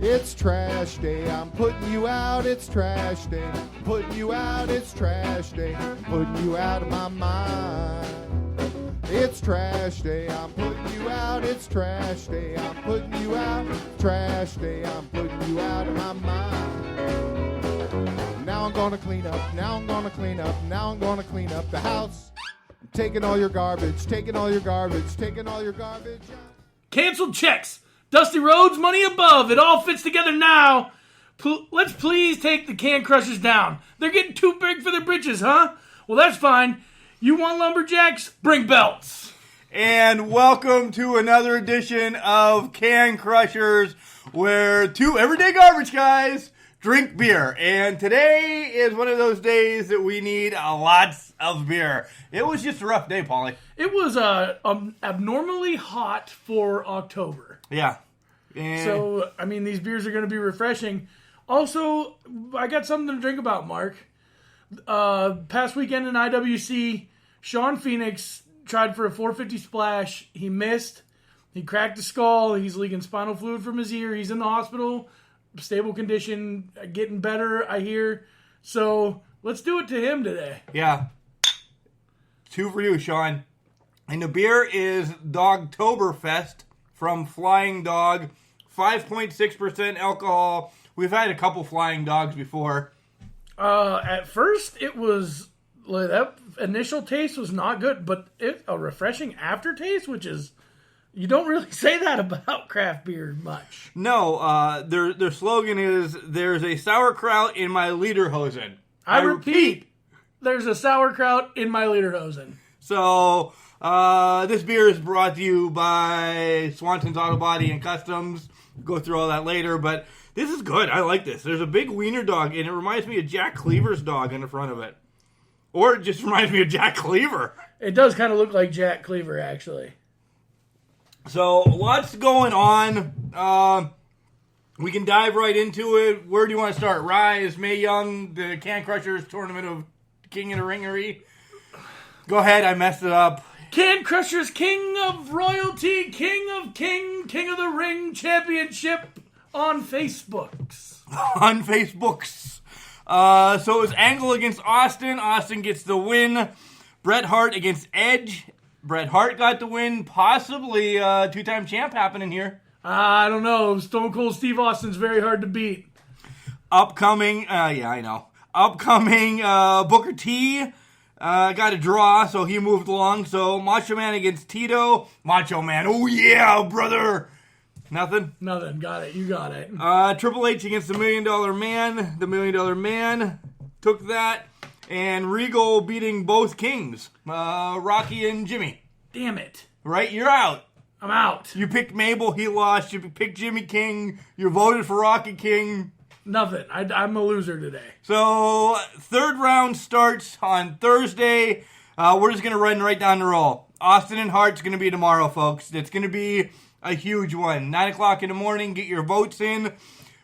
It's trash day. I'm putting you out. It's trash day. Putting you out. It's trash day. Putting you out of my mind. It's trash day. I'm putting you out. It's trash day. I'm putting you out. Trash day. I'm putting you out of my mind. Now I'm gonna clean up. Now I'm gonna clean up. Now I'm gonna clean up the house. I'm taking all your garbage. Taking all your garbage. Taking all your garbage. Canceled checks. Dusty Rhodes, money above. It all fits together now. Let's please take the Can Crushers down. They're getting too big for their britches, huh? Well, that's fine. You want lumberjacks? Bring belts. And welcome to another edition of Can Crushers, where two everyday garbage guys drink beer. And today is one of those days that we need lots of beer. It was just a rough day, Paulie. It was abnormally hot for October. Yeah. So, I mean, these beers are going to be refreshing. Also, I got something to drink about, Mark. Past weekend in IWC, Sean Phoenix tried for a 450 splash. He missed. He cracked his skull. He's leaking spinal fluid from his ear. He's in the hospital. Stable condition. Getting better, I hear. So, let's do it to him today. Yeah. Two for you, Sean. And the beer is Dogtoberfest from Flying Dog. 5.6% alcohol. We've had a couple Flying Dogs before. At first, it was... that initial taste was not good, but a refreshing aftertaste, which is... You don't really say that about craft beer much. No, their slogan is, there's a sauerkraut in my lederhosen. I repeat, there's a sauerkraut in my lederhosen. So, this beer is brought to you by Swanson's Auto Body and Customs. Go through all that later, but this is good. I like this. There's a big wiener dog, and it reminds me of Jack Cleaver's dog in the front of it. Or it just reminds me of Jack Cleaver. It does kind of look like Jack Cleaver, actually. So, lots going on. We can dive right into it. Where do you want to start? Rise, Mae Young, the Can Crushers Tournament of King of the Ringery. Go ahead, I messed it up. Can Crushers, King of Royalty, King of the Ring Championship on Facebooks. On Facebooks. So it was Angle against Austin. Austin gets the win. Bret Hart against Edge. Bret Hart got the win. Possibly two-time champ happening here. I don't know. Stone Cold Steve Austin's very hard to beat. Upcoming, I know. Upcoming Booker T. Got a draw, so he moved along. So Macho Man against Tito. Macho Man, oh yeah, brother. Nothing? Nothing. Got it. You got it. Triple H against the $1 Million Man. The $1 Million Man took that. And Regal beating both Kings. Rocky and Jimmy. Damn it. Right? You're out. I'm out. You picked Mabel, he lost. You picked Jimmy King. You voted for Rocky King. Nothing. I'm a loser today. So, third round starts on Thursday. We're just going to run right down the roll. Austin and Hart's going to be tomorrow, folks. It's going to be a huge one. 9 o'clock in the morning, get your votes in.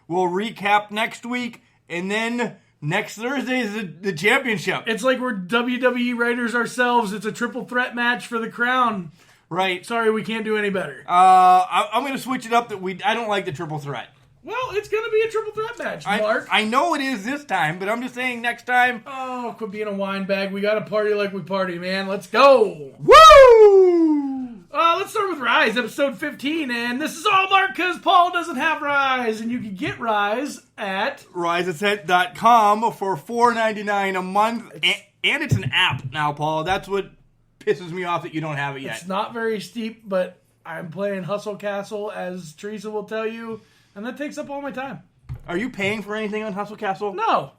We'll recap next week. And then next Thursday is the championship. It's like we're WWE writers ourselves. It's a triple threat match for the crown. Right. Sorry, we can't do any better. I'm going to switch it up. I don't like the triple threat. Well, it's going to be a triple threat match, Mark. I know it is this time, but I'm just saying next time. Oh, quit being a wine bag. We got to party like we party, man. Let's go. Woo! Let's start with Rise, episode 15. And this is all Mark because Paul doesn't have Rise. And you can get Rise at riseascent.com for $4.99 a month. And it's an app now, Paul. That's what pisses me off that you don't have it yet. It's not very steep, but I'm playing Hustle Castle, as Teresa will tell you. And that takes up all my time. Are you paying for anything on Hustle Castle? No.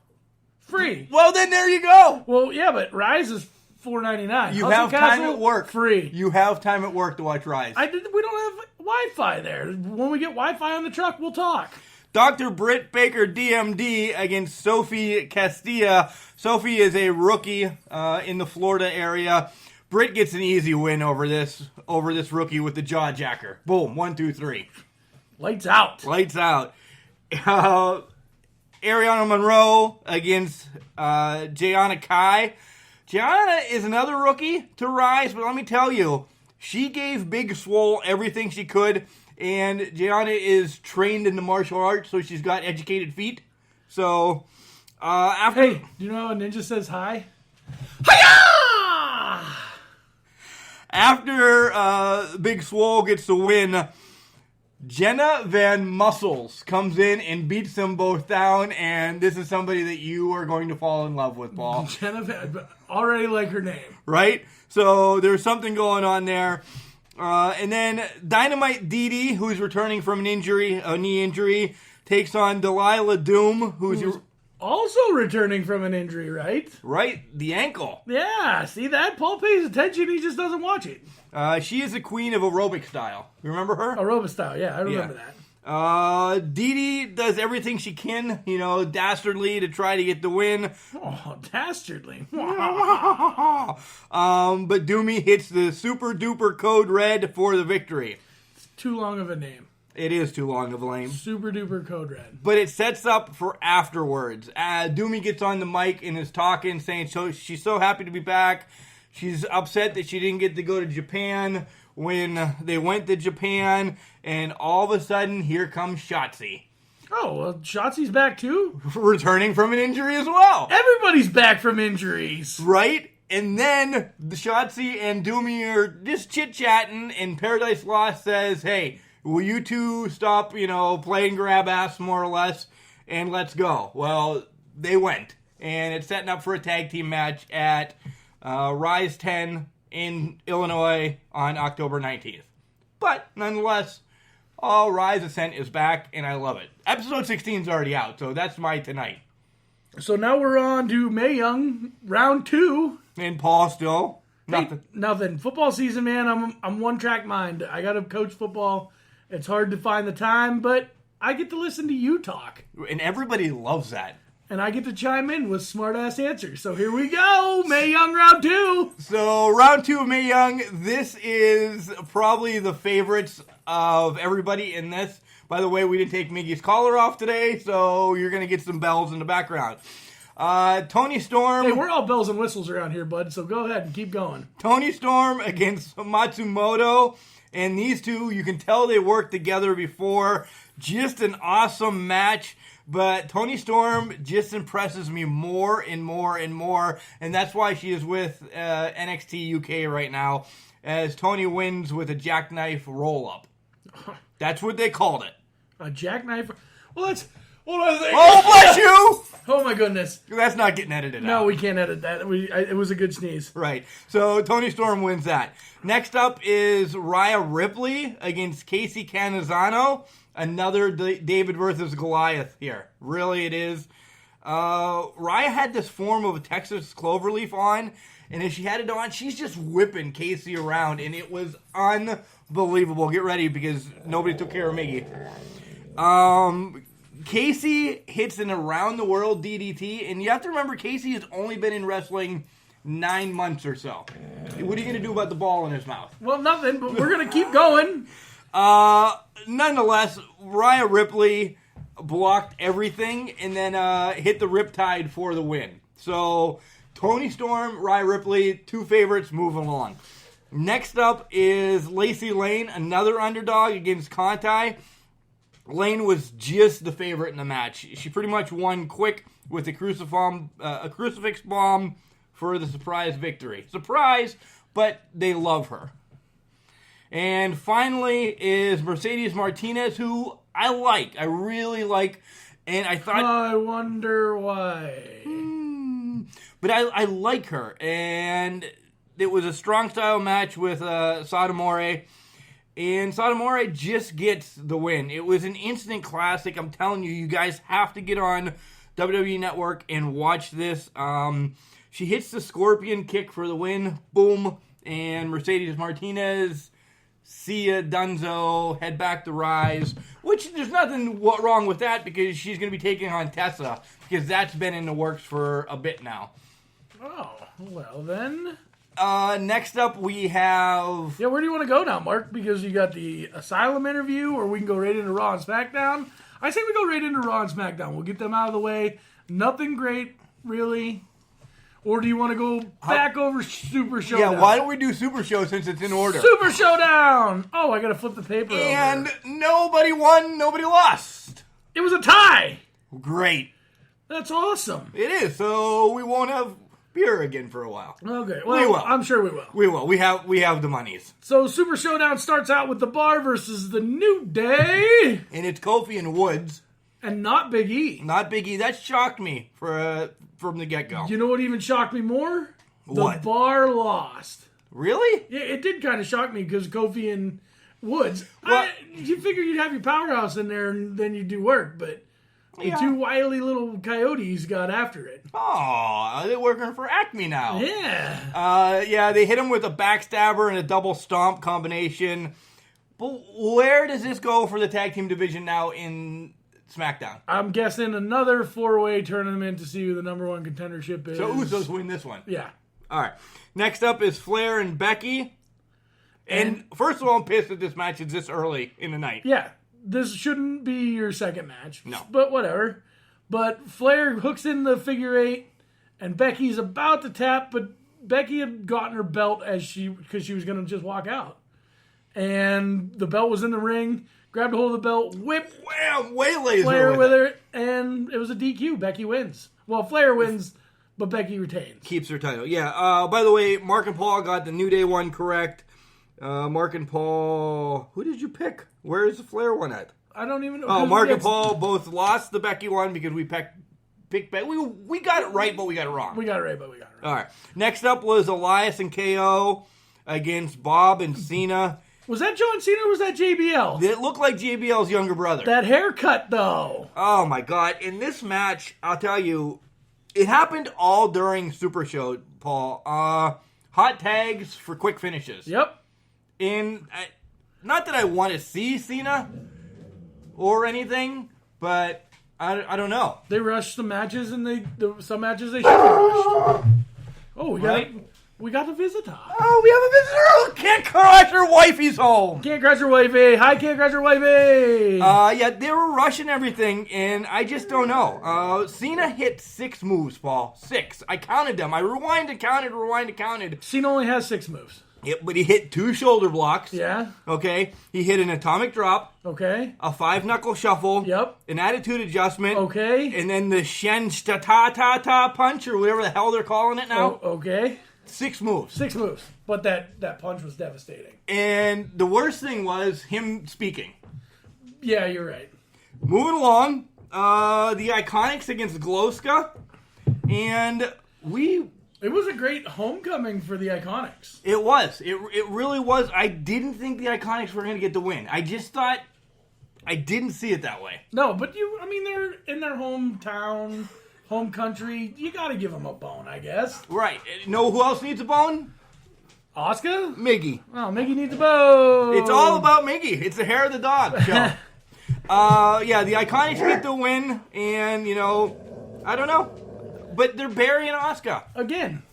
Free. Well, then there you go. Well, yeah, but Rise is $4.99. You Hustle have Castle, time at work. Free. You have time at work to watch Rise. We don't have Wi-Fi there. When we get Wi-Fi on the truck, we'll talk. Dr. Britt Baker, DMD, against Sophie Castilla. Sophie is a rookie in the Florida area. Britt gets an easy win over this rookie with the jaw jacker. Boom, 1, 2, 3. Lights out. Lights out. Ariana Monroe against Jayana Kai. Jayana is another rookie to Rise, but let me tell you, she gave Big Swole everything she could. And Gianna is trained in the martial arts, so she's got educated feet. So, after... Hey, do you know how a ninja says hi? Hiya! After Big Swole gets the win, Jenna Van Muscles comes in and beats them both down, and this is somebody that you are going to fall in love with, Paul. Jenna Van, already like her name. Right? So there's something going on there. And then Dynamite Dee Dee, who's returning from an injury, a knee injury, takes on Delilah Doom, who's also returning from an injury, right? Right, the ankle. Yeah, see that? Paul pays attention, he just doesn't watch it. She is the queen of aerobic style. You remember her? Aerobic style, yeah, I remember that. Dee Dee does everything she can, dastardly to try to get the win. Oh, dastardly. But Doomy hits the super duper code red for the victory. It's too long of a name. It is too long of a name. Super duper code red. But it sets up for afterwards. Doomy gets on the mic and is talking, saying she's so happy to be back. She's upset that she didn't get to go to Japan when they went to Japan. And all of a sudden, here comes Shotzi. Oh, well, Shotzi's back too? Returning from an injury as well. Everybody's back from injuries. Right? And then the Shotzi and Doomy are just chit-chatting, and Paradise Lost says, hey, will you two stop, playing grab ass more or less, and let's go. Well, they went. And it's setting up for a tag team match at Rise 10 in Illinois on October 19th. But, nonetheless, Rise Ascent is back, and I love it. Episode 16 is already out, so that's my tonight. So now we're on to Mae Young, round 2. And Paul still, nothing. Hey, nothing. Football season, man, I'm one-track mind. I got to coach football. It's hard to find the time, but I get to listen to you talk. And everybody loves that. And I get to chime in with smart-ass answers. So here we go, Mae Young round 2. So round 2 of Mae Young, this is probably the favorites of everybody in this. By the way, we didn't take Miggy's collar off today, so you're going to get some bells in the background. Tony Storm. Hey, we're all bells and whistles around here, bud, so go ahead and keep going. Tony Storm against Matsumoto. And these two, you can tell they worked together before. Just an awesome match. But Tony Storm just impresses me more and more and more. And that's why she is with NXT UK right now. As Tony wins with a jackknife roll-up. That's what they called it. A jackknife? Well, that's... What was I Oh, bless you! Oh, my goodness. That's not getting edited out. No, we can't edit that. It was a good sneeze. Right. So, Tony Storm wins that. Next up is Rhea Ripley against Casey Canizano. Another David versus Goliath here. Really, it is. Rhea had this form of a Texas cloverleaf on, and as she had it on, she's just whipping Casey around, and it was unbelievable. Get ready, because nobody took care of Miggy. Casey hits an around-the-world DDT, and you have to remember, Casey has only been in wrestling 9 months or so. What are you going to do about the ball in his mouth? Well, nothing, but we're going to keep going. Nonetheless, Rhea Ripley blocked everything and then hit the Riptide for the win. So, Tony Storm, Rhea Ripley, 2 favorites, moving along. Next up is Lacey Lane, another underdog against Conti. Lane was just the favorite in the match. She pretty much won quick with a crucifix bomb for the surprise victory. Surprise, but they love her. And finally is Mercedes Martinez, who I like. I really like. And I thought... I wonder why. But I like her. And it was a strong style match with Sotomore. And Sotomore just gets the win. It was an instant classic. I'm telling you, you guys have to get on WWE Network and watch this. She hits the scorpion kick for the win. Boom. And Mercedes Martinez, see ya, Dunzo, head back to Rise. Which, there's nothing wrong with that because she's going to be taking on Tessa. Because that's been in the works for a bit now. Oh, well then... Next up we have... Yeah, where do you want to go now, Mark? Because you got the Asylum interview, or we can go right into Raw and SmackDown. I say we go right into Raw and SmackDown. We'll get them out of the way. Nothing great, really. Or do you want to go back over Super Showdown? Yeah, why don't we do Super Show since it's in order? Super Showdown! Oh, I got to flip the paper And over. nobody won, nobody lost. It was a tie! Great. That's awesome. It is, so we won't have beer again for a while. Okay, We will. I'm sure we will. We will. We have the monies. So Super Showdown starts out with the Bar versus the New Day. And it's Kofi and Woods. And not Big E. Not Big E. That shocked me from the get-go. You know what even shocked me more? What? The Bar lost. Really? Yeah, it did kind of shock me because Kofi and Woods. Well- You figure you'd have your powerhouse in there and then you'd do work, but the two wily little coyotes got after it. Oh, they're working for Acme now. Yeah. Yeah, they hit him with a backstabber and a double stomp combination. But where does this go for the tag team division now in SmackDown? I'm guessing another 4-way tournament to see who the number one contendership is. So Usos win this one. Yeah. All right. Next up is Flair and Becky. And first of all, I'm pissed that this match is this early in the night. Yeah. This shouldn't be your second match. No. But whatever. But Flair hooks in the figure 8, and Becky's about to tap, but Becky had gotten her belt because she was going to just walk out. And the belt was in the ring, grabbed a hold of the belt, whipped Wham! Waylays Flair her with her, and it was a DQ. Becky wins. Well, Flair wins, but Becky retains. Keeps her title. Yeah. By the way, Mark and Paul got the New Day one correct. Mark and Paul, who did you pick? Where is the Flair one at? I don't even know. Oh, Mark and Paul both lost the Becky one because we picked Becky. We got it right, but we got it wrong. We got it right, but we got it right. All right. Next up was Elias and KO against Bob and Cena. Was that John Cena or was that JBL? It looked like JBL's younger brother. That haircut, though. Oh, my God. In this match, I'll tell you, it happened all during Super Show, Paul. Hot tags for quick finishes. Yep. And not that I want to see Cena or anything, but I don't know. They rushed some matches, and some matches they should have rushed. Oh, we got a visitor. Oh, we have a visitor. Can't crush her wifey's home. Can't crush her wifey. Hi, Can't crush her wifey. Yeah, they were rushing everything, and I just don't know. Cena hit 6 moves, Paul. 6. I counted them. I rewind and counted. Cena only has 6 moves. Yep, but he hit 2 shoulder blocks. Yeah. Okay. He hit an atomic drop. Okay. A 5-knuckle shuffle. Yep. An attitude adjustment. Okay. And then the Shen ta punch, or whatever the hell they're calling it now. Okay. 6 moves. 6 moves. But that punch was devastating. And the worst thing was him speaking. Yeah, you're right. Moving along, the Iconics against Glowska. And It was a great homecoming for the Iconics. It was. It really was. I didn't think the Iconics were going to get the win. I just thought... I didn't see it that way. No, but they're in their hometown, home country. You got to give them a bone, I guess. Right. Know who else needs a bone? Oscar? Miggy. Oh, Miggy needs a bone. It's all about Miggy. It's the hair of the dog show. Yeah, the Iconics get the win, and, I don't know. But they're burying Asuka.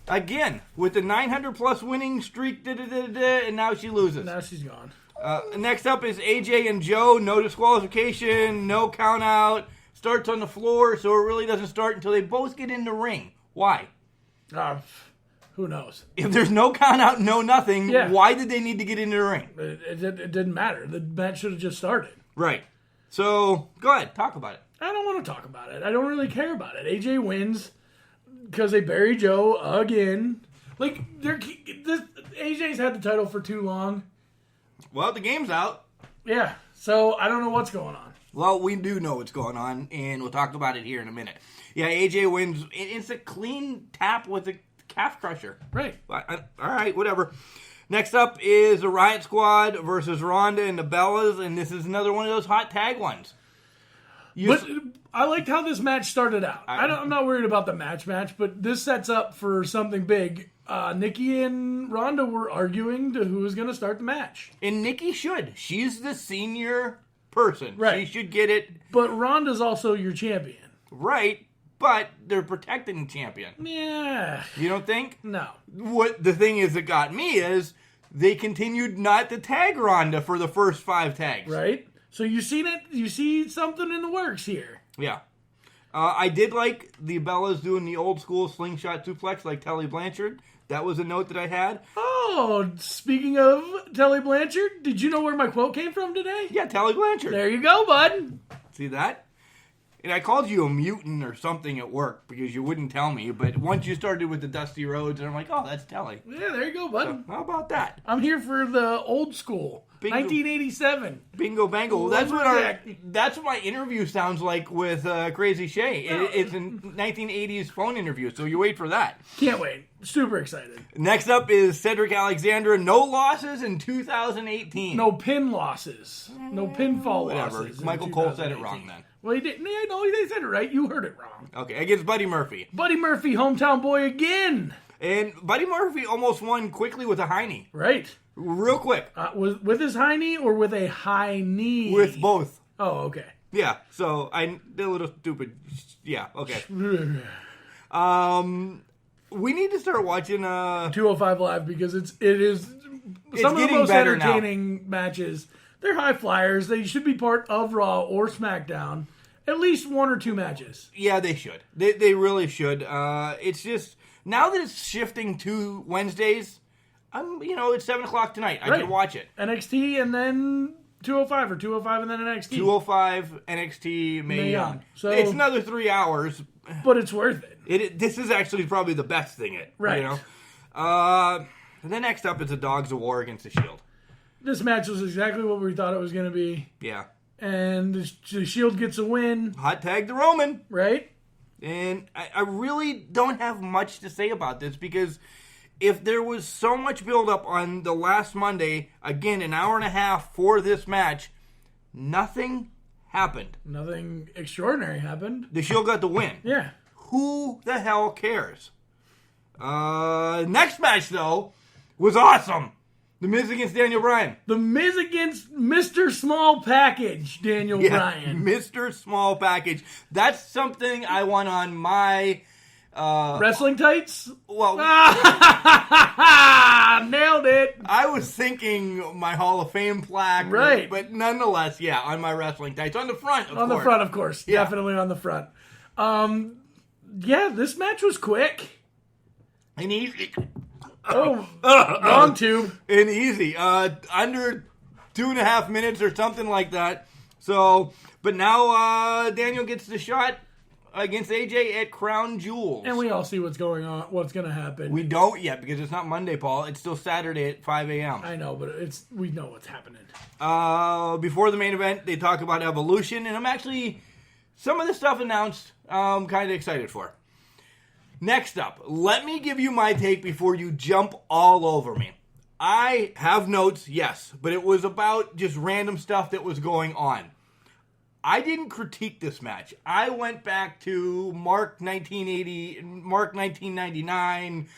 Again, with the 900-plus winning streak, and now she loses. now she's gone. Next up is AJ and Joe. No disqualification, no count out. Starts on the floor, so it really doesn't start until they both get in the ring. Why? Who knows? If there's no count out, no nothing, Yeah. why did they need to get in the ring? It didn't matter. The match should have just started. Right. So, go ahead. Talk about it. I don't want to talk about it. I don't really care about it. AJ wins because they bury Joe again. AJ's had the title for too long. Well, the game's out. Yeah, so I don't know what's going on. Well, we do know what's going on, and we'll talk about it here in a minute. Yeah, AJ wins. It's a clean tap with a calf crusher. Right. All right, whatever. Next up is the Riot Squad versus Ronda and the Bellas, and this is another one of those hot tag ones. But I liked how this match started out. I'm not worried about the match, but this sets up for something big. Nikki and Ronda were arguing to who was going to start the match. And Nikki should. She's the senior person. Right. She should get it. But Ronda's also your champion. Right, but they're protecting the champion. Yeah. You don't think? No. What the thing is that got me is they continued not to tag Ronda for the first 5 tags. Right? So you seen it? You see something in the works here. Yeah. I did like the Bellas doing the old school slingshot suplex like Tully Blanchard. That was a note that I had. Oh, speaking of Tully Blanchard, did you know where my quote came from today? Yeah, Tully Blanchard. There you go, bud. See that? And I called you a mutant or something at work because you wouldn't tell me. But once you started with the Dusty Rhodes, and I'm like, oh, that's Tully. Yeah, there you go, bud. So, how about that? I'm here for the old school. Bingo. 1987. Bingo bango. That's what my interview sounds like with Crazi Shea. It's a 1980s phone interview, so you wait for that. Can't wait. Super excited. Next up is Cedric Alexander. No losses in 2018. No pin losses. No pinfall Whatever. losses. Michael Cole said it wrong then. Well, he didn't. Yeah, no, they said it right. You heard it wrong. Okay, against Buddy Murphy. Buddy Murphy, hometown boy again. And Buddy Murphy almost won quickly with a high knee. Right. Real quick. With his high knee or with a high knee? With both. Oh, okay. Yeah, so I did a little stupid. Yeah, okay. We need to start watching 205 Live because it is some of the most entertaining matches. They're high flyers. They should be part of Raw or SmackDown. At least one or two matches. Yeah, they should. They really should. It's just now that it's shifting to Wednesdays. It's 7 o'clock tonight. I can watch it. NXT and then 205 or 205 and then NXT. 205 NXT Mae Young. So it's another 3 hours, but it's worth it. This is actually probably the best thing. Right. The next up is the Dogs of War against the Shield. This match was exactly what we thought it was going to be. Yeah. And the Shield gets a win. Hot tag to Roman. Right. And I really don't have much to say about this because if there was so much buildup on the last Monday, again, an hour and a half for this match, nothing happened. Nothing extraordinary happened. The Shield got the win. Yeah. Who the hell cares? Next match, though, was awesome. The Miz against Daniel Bryan. The Miz against Mr. Small Package, Daniel Bryan. Mr. Small Package. That's something I want on my... wrestling tights? Well... Nailed it. I was thinking my Hall of Fame plaque. Right. But nonetheless, yeah, on my wrestling tights. On the front, of course. On the front, of course. Yeah. Definitely on the front. This match was quick. And easy. Wrong tube. And easy. Under 2.5 minutes or something like that. So, but now Daniel gets the shot against AJ at Crown Jewels. And we all see what's going on, what's going to happen. We don't yet because it's not Monday, Paul. It's still Saturday at 5 a.m. I know, but we know what's happening. Before the main event, they talk about Evolution, and I'm actually, some of the stuff announced, I'm kind of excited for. Next up, let me give you my take before you jump all over me. I have notes, yes, but it was about just random stuff that was going on. I didn't critique this match. I went back to Mark 1980, Mark 1999,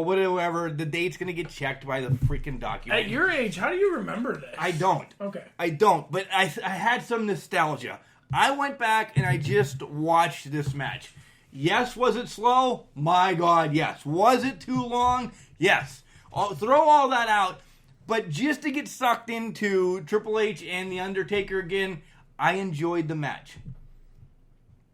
whatever. The date's going to get checked by the freaking document. At your age, how do you remember this? I don't. Okay. I don't, but I had some nostalgia. I went back and I just watched this match. Yes, was it slow? My God, yes. Was it too long? Yes. Throw all that out, but just to get sucked into Triple H and The Undertaker again, I enjoyed the match.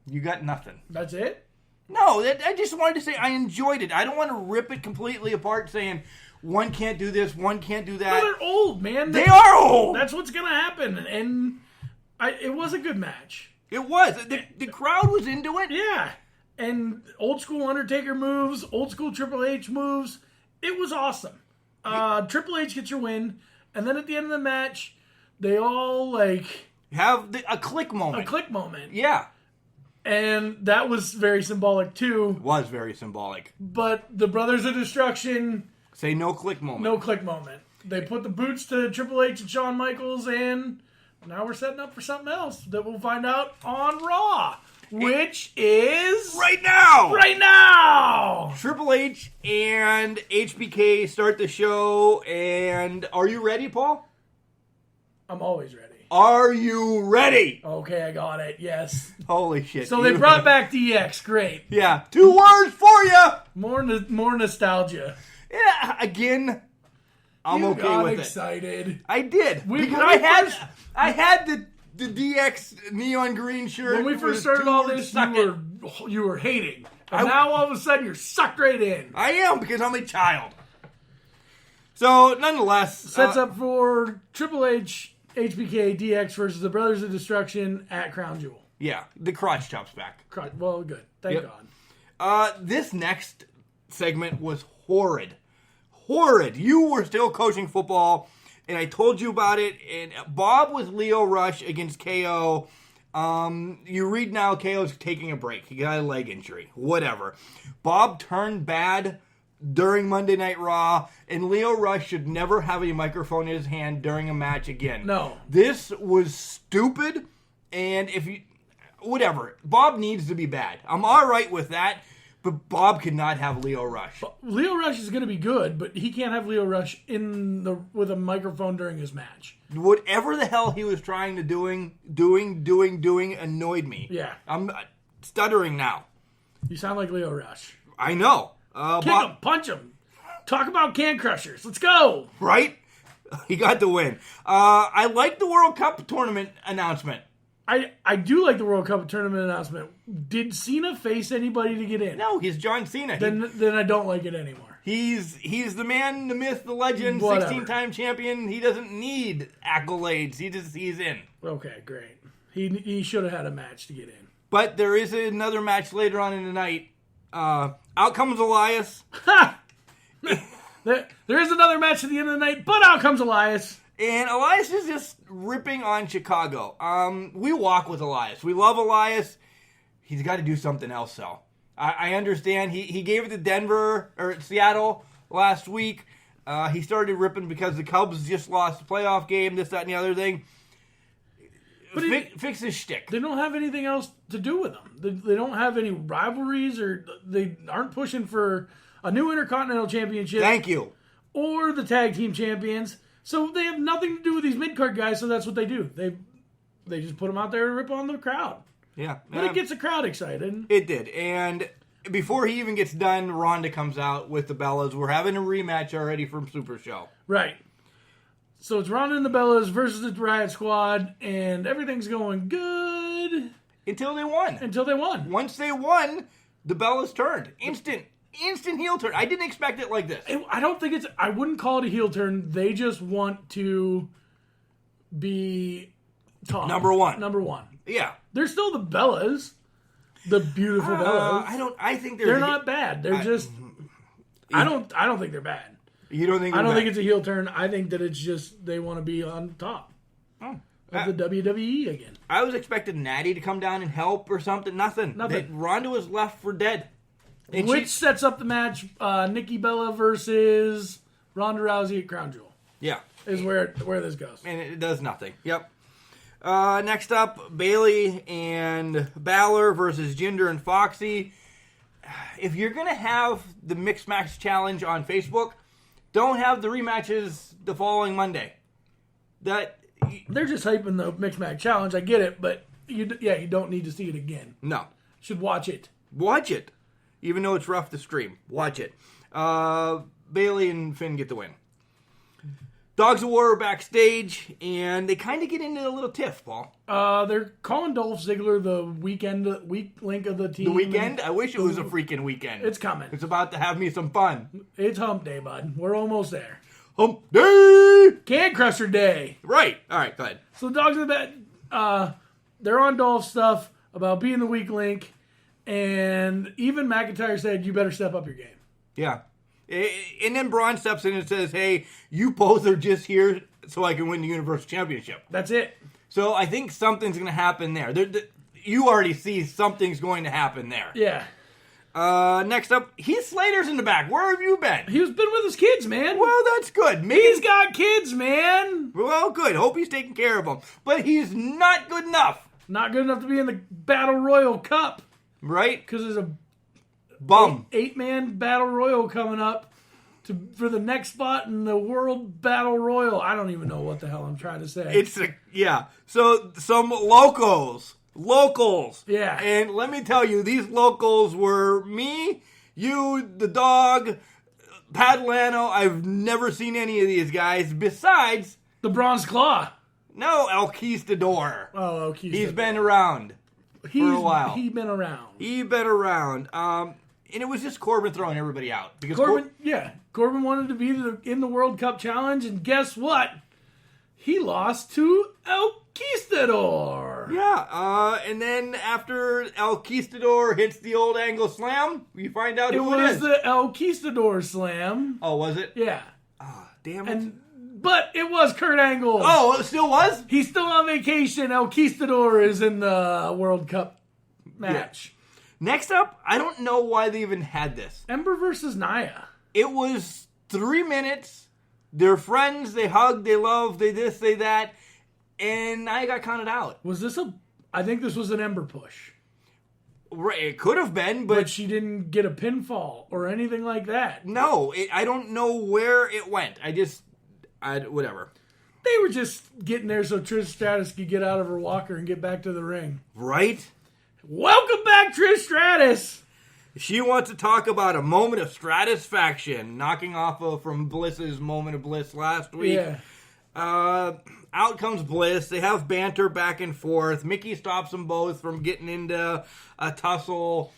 You got nothing. That's it? No, I just wanted to say I enjoyed it. I don't want to rip it completely apart saying one can't do this, one can't do that. No, they're old, man. They are old. That's what's going to happen. And it was a good match. It was. The crowd was into it. Yeah. And old school Undertaker moves, old school Triple H moves. It was awesome. Triple H gets your win. And then at the end of the match, they all have a click moment. A click moment. Yeah. And that was very symbolic, too. Was very symbolic. But the Brothers of Destruction... Say no click moment. No click moment. They put the boots to Triple H and Shawn Michaels, and now we're setting up for something else that we'll find out on Raw. Which is... Right now! Right now! Triple H and HBK start the show, and are you ready, Paul? I'm always ready. Are you ready? Okay, I got it. Yes. Holy shit. So they brought back DX. Great. Yeah. 2 words for you. More nostalgia. Yeah. Again, I'm okay with it. Excited. I did. I had the DX neon green shirt. When we first started all this, you were hating. And now all of a sudden you're sucked right in. I am, because I'm a child. So, nonetheless... Sets up for Triple H, HBK, DX versus the Brothers of Destruction at Crown Jewel. Yeah, the crotch chops back. Well, good. Thank God. This next segment was horrid. Horrid. You were still coaching football, and I told you about it. And Bob with Leo Rush against KO. You read now KO's taking a break. He got a leg injury. Whatever. Bob turned bad during Monday Night Raw, and Leo Rush should never have a microphone in his hand during a match again. No. This was stupid, and if you... Whatever. Bob needs to be bad. I'm all right with that, but Bob could not have Leo Rush. Leo Rush is going to be good, but he can't have Leo Rush with a microphone during his match. Whatever the hell he was trying to doing annoyed me. Yeah. I'm stuttering now. You sound like Leo Rush. I know. Kick him, punch him. Talk about can crushers. Let's go. Right? He got the win. I like the World Cup tournament announcement. I do like the World Cup tournament announcement. Did Cena face anybody to get in? No, he's John Cena. Then I don't like it anymore. He's the man, the myth, the legend, 16-time champion. He doesn't need accolades. He's in. Okay, great. He should have had a match to get in. But there is another match later on in the night. Out comes Elias. There is another match at the end of the night, but out comes Elias. And Elias is just ripping on Chicago. We walk with Elias. We love Elias. He's got to do something else, though. I understand. He gave it to Denver, or Seattle, last week. He started ripping because the Cubs just lost the playoff game, this, that, and the other thing. But fix his shtick. They don't have anything else to do with them. They don't have any rivalries, or they aren't pushing for a new Intercontinental Championship. Thank you. Or the Tag Team Champions. So they have nothing to do with these mid-card guys, so that's what they do. They just put them out there and rip on the crowd. Yeah. But it gets the crowd excited. It did. And before he even gets done, Ronda comes out with the Bellas. We're having a rematch already from Super Show. Right. So it's Ronda and the Bellas versus the Riot Squad, and everything's going good. Until they won. Once they won, the Bellas turned. Instant heel turn. I didn't expect it like this. I wouldn't call it a heel turn. They just want to be top. Number one. Yeah. They're still the Bellas. The beautiful Bellas. I think they're not bad. They're just... I don't think they're bad. You don't think I don't think it's a heel turn. I think that it's just they want to be on top of the WWE again. I was expecting Natty to come down and help or something. Nothing. Ronda was left for dead. And which sets up the match, Nikki Bella versus Ronda Rousey at Crown Jewel. Yeah. Is where this goes. And it does nothing. Yep. Next up, Bayley and Balor versus Jinder and Foxy. If you're going to have the Mixed Match Challenge on Facebook, don't have the rematches the following Monday. They're just hyping the Mixed Match Challenge. I get it, but you don't need to see it again. No. Should watch it. Watch it. Even though it's rough to stream. Watch it. Bayley and Finn get the win. Dogs of War are backstage, and they kind of get into a little tiff, Paul. They're calling Dolph Ziggler the weak link of the team. The weekend? I wish it was a freaking weekend. It's coming. It's about to have me some fun. It's hump day, bud. We're almost there. Hump day! Can Crusher day. Right. All right, go ahead. So the Dogs of the they're on Dolph's stuff about being the weak link, and even McIntyre said, you better step up your game. Yeah. And then Braun steps in and says, hey, you both are just here so I can win the Universal Championship. That's it. So I think something's going to happen there. You already see something's going to happen there. Yeah. Next up, Heath Slater's in the back. Where have you been? He's been with his kids, man. Well, that's good. He's got kids, man. Well, good. Hope he's taking care of them. But he's not good enough. Not good enough to be in the Battle Royal Cup. Right? Because there's a bum 8-man Battle Royal coming up for the next spot in the World Battle Royal. I don't even know what the hell I'm trying to say. So some locals. Yeah. And let me tell you, these locals were me, you, the dog, Pat Lano. I've never seen any of these guys besides the Bronze Claw. No, El Conquistador. Oh, okay. He's been around for a while. He's been around. And it was just Corbin throwing everybody out. Because Corbin wanted to be in the World Cup Challenge, and guess what? He lost to El Conquistador. Yeah, and then after El Conquistador hits the old angle slam, we find out who it is. It was the El Conquistador slam. Oh, was it? Yeah. Oh, damn it. But it was Kurt Angle. Oh, it still was? He's still on vacation. El Conquistador is in the World Cup match. Yeah. Next up, I don't know why they even had this. Ember versus Nia. It was 3 minutes. They're friends. They hug. They love. They this. They that. And Nia got counted out. Was this I think this was an Ember push. Right, it could have been, but she didn't get a pinfall or anything like that. No, I don't know where it went. Whatever. They were just getting there so Trish Stratus could get out of her walker and get back to the ring. Right? Welcome back, Trish Stratus. She wants to talk about a moment of stratisfaction, knocking off from Bliss's moment of bliss last week. Yeah. Out comes Bliss. They have banter back and forth. Mickey stops them both from getting into a tussle.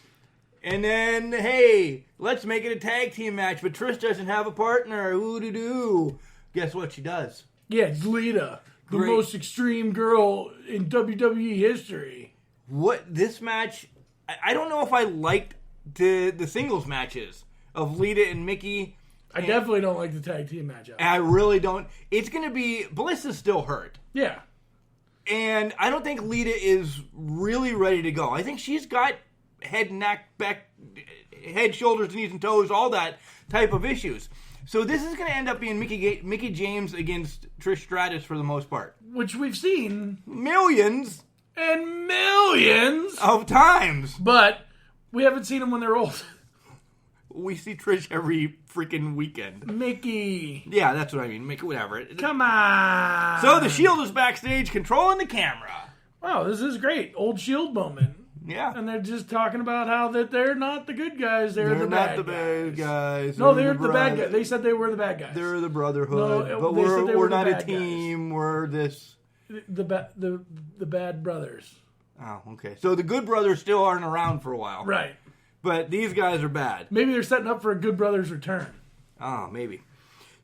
And then, hey, let's make it a tag team match. But Trish doesn't have a partner. Ooh-doo-doo. Guess what she does? Yeah, it's Lita, the most extreme girl in WWE history. This match, I don't know if I liked the singles matches of Lita and Mickey. I definitely don't like the tag team matchup. I really don't. It's going to be, Bliss is still hurt. Yeah. And I don't think Lita is really ready to go. I think she's got head, neck, back, head, shoulders, knees, and toes, all that type of issues. So this is going to end up being Mickie James against Trish Stratus for the most part. Which we've seen millions and millions of times. But we haven't seen them when they're old. We see Trish every freaking weekend. Mickey. Yeah, that's what I mean. Mickey, whatever. Come on. So the Shield is backstage controlling the camera. Wow, this is great. Old Shield moment. Yeah. And they're just talking about how that they're not the good guys. They're the bad guys. No, they're the bad guys. They said they were the bad guys. They're the Brotherhood. No, but we're not a team. Guys. We're this. The bad brothers. Oh, okay. So the good brothers still aren't around for a while. Right. But these guys are bad. Maybe they're setting up for a Good Brothers return. Oh, maybe.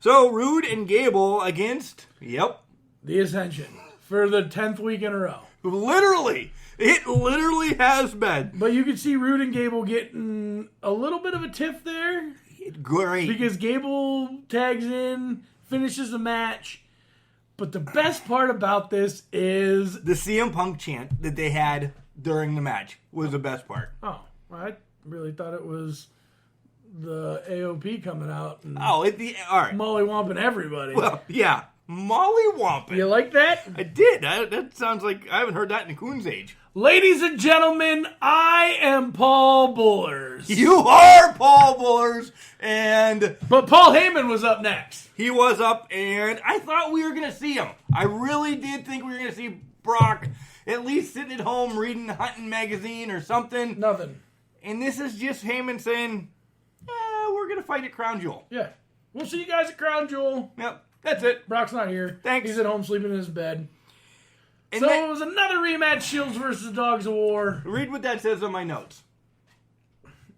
So Rude and Gable against, the Ascension for the 10th week in a row. Literally. It literally has been. But you can see Rude and Gable getting a little bit of a tiff there. Great. Because Gable tags in, finishes the match. But the best part about this is the CM Punk chant that they had during the match was the best part. Oh, I really thought it was the AOP coming out and all right. mollywomping everybody. Well, yeah, mollywomping. You like that? I did. That sounds like I haven't heard that in Coon's age. Ladies and gentlemen, I am Paul Bullers. You are Paul Bullers, but Paul Heyman was up next. He was up, and I thought we were going to see him. I really did think we were going to see Brock at least sitting at home reading Hunting magazine or something. Nothing. And this is just Heyman saying, we're going to fight at Crown Jewel. Yeah. We'll see you guys at Crown Jewel. Yep. That's it. Brock's not here. Thanks. He's at home sleeping in his bed. And so it was another rematch, Shields versus Dogs of War. Read what that says on my notes.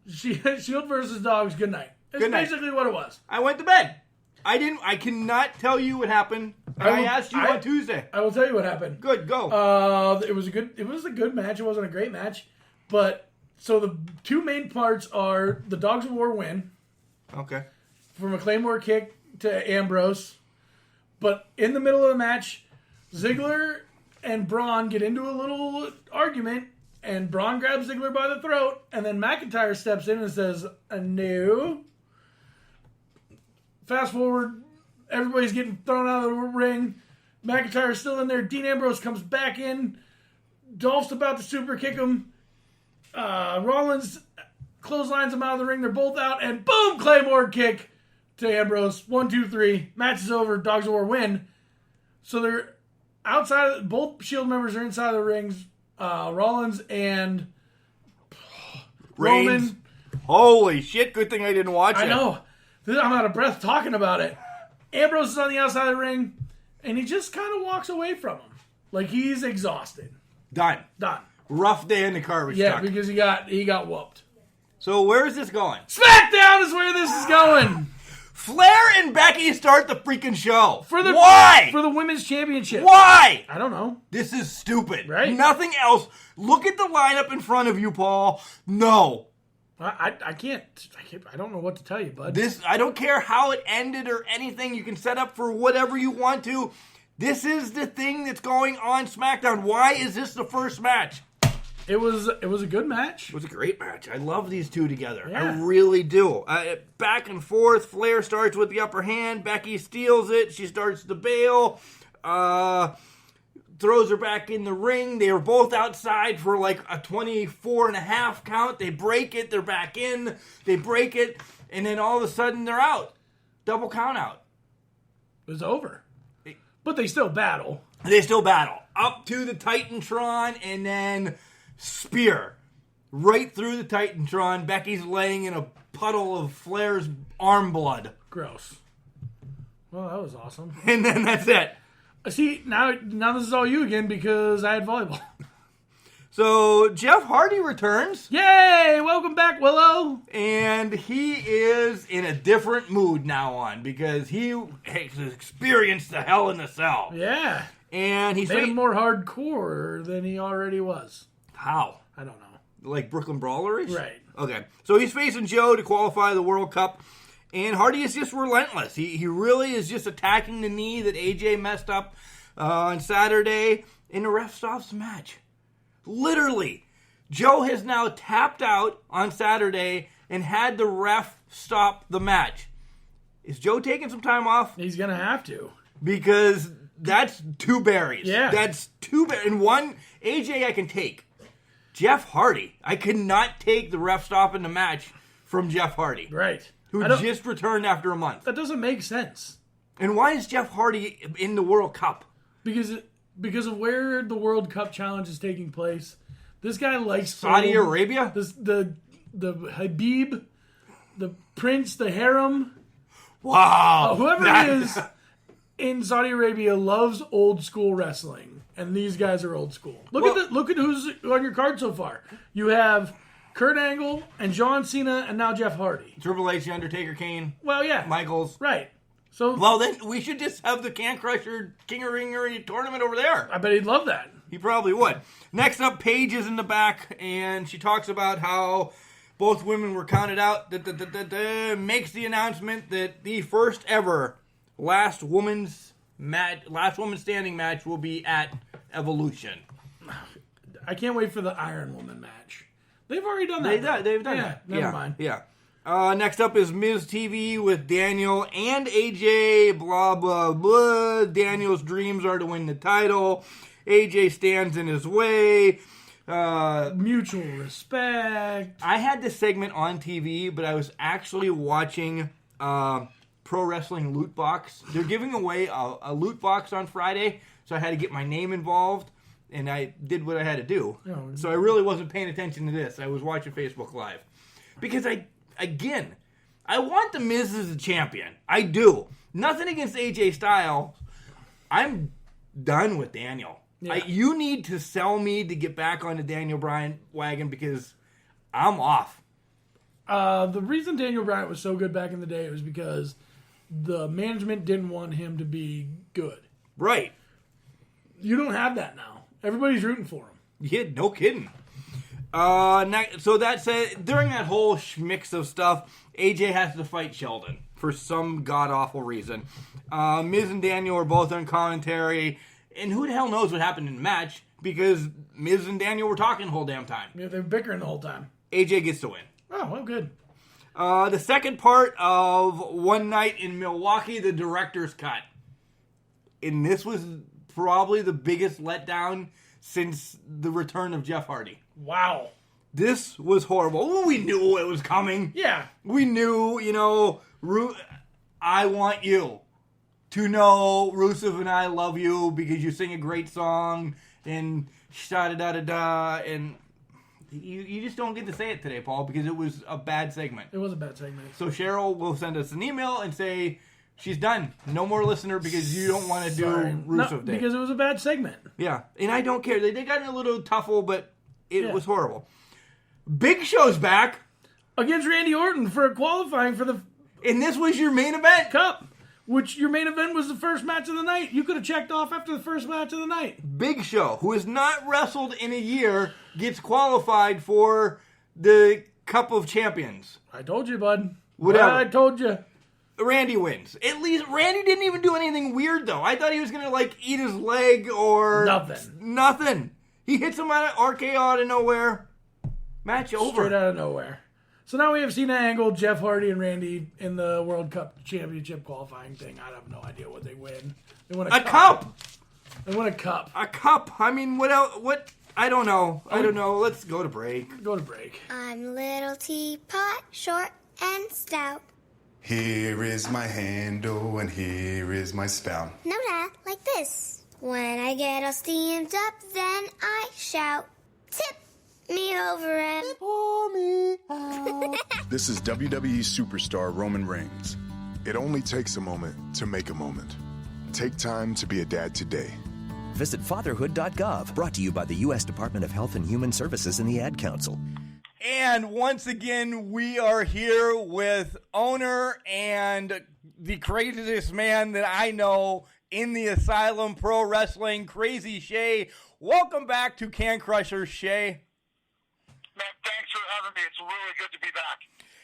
Shield versus Dogs, good night. That's basically what it was. I went to bed. I cannot tell you what happened. I asked you on Tuesday. I will tell you what happened. Good, go. It was a good match. It wasn't a great match. But so the two main parts are the Dogs of War win. Okay. From a Claymore kick to Ambrose. But in the middle of the match, Ziggler and Braun get into a little argument, and Braun grabs Ziggler by the throat, and then McIntyre steps in and says, no. Fast forward, everybody's getting thrown out of the ring. McIntyre's still in there. Dean Ambrose comes back in. Dolph's about to super kick him. Rollins clotheslines him out of the ring. They're both out, and boom, Claymore kick to Ambrose. 1, 2, 3. Match is over. Dogs of War win. So they're outside. Both Shield members are inside of the rings. Rollins and Reigns. Roman. Holy shit! Good thing I didn't watch it. I know. I'm out of breath talking about it. Ambrose is on the outside of the ring, And he just kind of walks away from him. Like he's exhausted. Done. Rough day in the garbage truck. Yeah, because he got whooped. So where is this going? Smackdown is where this is going. Flair and Becky start the freaking show. Why? For the women's championship. Why? I don't know. This is stupid. Right? Nothing else. Look at the lineup in front of you, Paul. No. I can't. I don't know what to tell you, bud. I don't care how it ended or anything. You can set up for whatever you want to. This is the thing that's going on SmackDown. Why is this the first match? It was a good match. It was a great match. I love these two together. Yeah. I really do. Back and forth. Flair starts with the upper hand. Becky steals it. She starts to bail. Throws her back in the ring. They were both outside for like a 24.5 count. They break it. They're back in. They break it. And then all of a sudden they're out. Double count out. It was over. But they still battle. Up to the Titantron and then spear. Right through the Titantron. Becky's laying in a puddle of Flair's arm blood. Gross. Well, that was awesome. And then that's it. See, now this is all you again because I had volleyball. So, Jeff Hardy returns. Yay! Welcome back, Willow. And he is in a different mood now on because he has experienced the Hell in a Cell. Yeah. And he's made him more hardcore than he already was. How? I don't know. Like Brooklyn Brawlers? Right. Okay. So he's facing Joe to qualify the World Cup. And Hardy is just relentless. He really is just attacking the knee that AJ messed up on Saturday. And the ref stops the match. Literally. Joe has now tapped out on Saturday and had the ref stop the match. Is Joe taking some time off? He's going to have to. Because that's two berries. Yeah. That's two berries. And one, AJ I can take. Jeff Hardy. I could not take the ref stopping the match from Jeff Hardy. Right. Who just returned after a month. That doesn't make sense. And why is Jeff Hardy in the World Cup? Because of where the World Cup challenge is taking place. This guy likes Saudi Arabia? The Habib, the Prince, the harem. Wow. Whoever it is in Saudi Arabia loves old school wrestling. And these guys are old school. Look at who's on your card so far. You have Kurt Angle and John Cena and now Jeff Hardy. Triple H, Undertaker, Kane. Well, yeah. Michaels. Right. So, well, then we should just have the Can Crusher King of Ringery tournament over there. I bet he'd love that. He probably would. Next up, Paige is in the back, and she talks about how both women were counted out. Makes the announcement that the first ever last woman standing match will be at Evolution. I can't wait for the Iron Woman match. They've already done that. They've done that. Never mind. Yeah. Next up is Miz TV with Daniel and AJ. Blah, blah, blah. Daniel's dreams are to win the title. AJ stands in his way. Mutual respect. I had this segment on TV, but I was actually watching Pro Wrestling Loot Box. They're giving away a loot box on Friday, so I had to get my name involved. And I did what I had to do. Oh, so I really wasn't paying attention to this. I was watching Facebook Live. Because I want The Miz as a champion. I do. Nothing against AJ Styles. I'm done with Daniel. Yeah. You need to sell me to get back on the Daniel Bryan wagon because I'm off. The reason Daniel Bryan was so good back in the day was because the management didn't want him to be good. Right. You don't have that now. Everybody's rooting for him. Yeah, no kidding. So that said, during that whole schmix of stuff, AJ has to fight Sheldon for some god-awful reason. Miz and Daniel are both on commentary, and who the hell knows what happened in the match, because Miz and Daniel were talking the whole damn time. Yeah, they were bickering the whole time. AJ gets to win. Oh, well, good. The second part of One Night in Milwaukee, the director's cut. And this was probably the biggest letdown since the return of Jeff Hardy. Wow. This was horrible. Well, we knew it was coming. Yeah. We knew, I want you to know Rusev and I love you because you sing a great song and da-da-da-da-da. And you just don't get to say it today, Paul, because it was a bad segment. It was a bad segment. So Cheryl will send us an email and say, She's done. No more listener because you don't want to do Rusev Day. Because it was a bad segment. Yeah, and I don't care. They got in a little tuffle, but it was horrible. Big Show's back. Against Randy Orton for qualifying for the... And this was your main event? Cup. Which your main event was the first match of the night. You could have checked off after the first match of the night. Big Show, who has not wrestled in a year, gets qualified for the Cup of Champions. I told you, bud. Whatever. I told you. Randy wins. At least Randy didn't even do anything weird, though. I thought he was going to, eat his leg or... Nothing. He hits him out of RKO out of nowhere. Match over. Straight out of nowhere. So now we have Cena Angle, Jeff Hardy, and Randy in the World Cup Championship qualifying thing. I have no idea what they win. They win a cup. They win a cup. A cup. I mean, what else? What? I don't know. Let's go to break. Go to break. I'm little teapot, short and stout. Here is my handle and here is my spout. No, Dad, like this. When I get all steamed up, then I shout, tip me over and pour me out. This is WWE superstar Roman Reigns. It only takes a moment to make a moment. Take time to be a dad today. Visit fatherhood.gov, brought to you by the U.S. Department of Health and Human Services and the Ad Council. And once again, we are here with owner and the craziest man that I know in the Asylum Pro Wrestling, Crazi Shea. Welcome back to Can Crusher, Shea. Man, thanks for having me. It's really good to be back.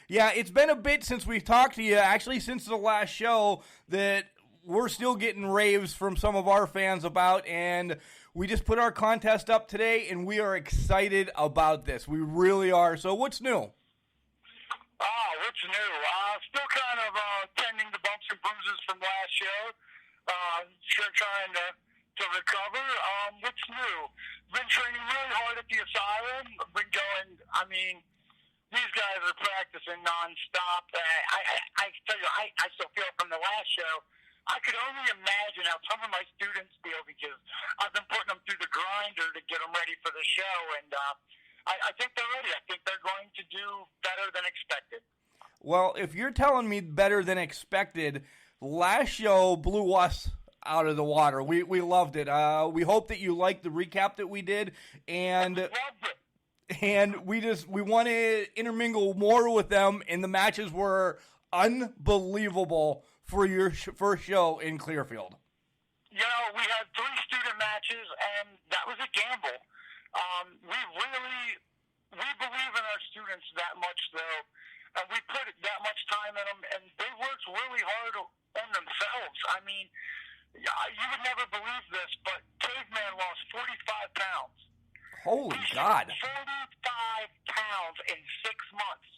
Yeah, it's been a bit since we've talked to you, actually since the last show, that we're still getting raves from some of our fans about, and we just put our contest up today, and we are excited about this. We really are. So what's new? What's new? Still kind of tending the bumps and bruises from last show. Sure trying to recover. What's new? Been training really hard at the Asylum. Been going, these guys are practicing nonstop. I tell you, I still feel from the last show, I could only imagine how some of my students feel because I've been putting them through the grinder to get them ready for the show, and I think they're ready. I think they're going to do better than expected. Well, if you're telling me better than expected, last show blew us out of the water. We loved it. We hope that you liked the recap that we did, and Loved it. And we want to intermingle more with them, and the matches were unbelievable for your first show in Clearfield. You know, we had 3 student matches, and that was a gamble. We believe in our students that much, though, and we put that much time in them, and they worked really hard on themselves. You would never believe this, but Caveman lost 45 pounds. Holy God. 45 pounds in 6 months.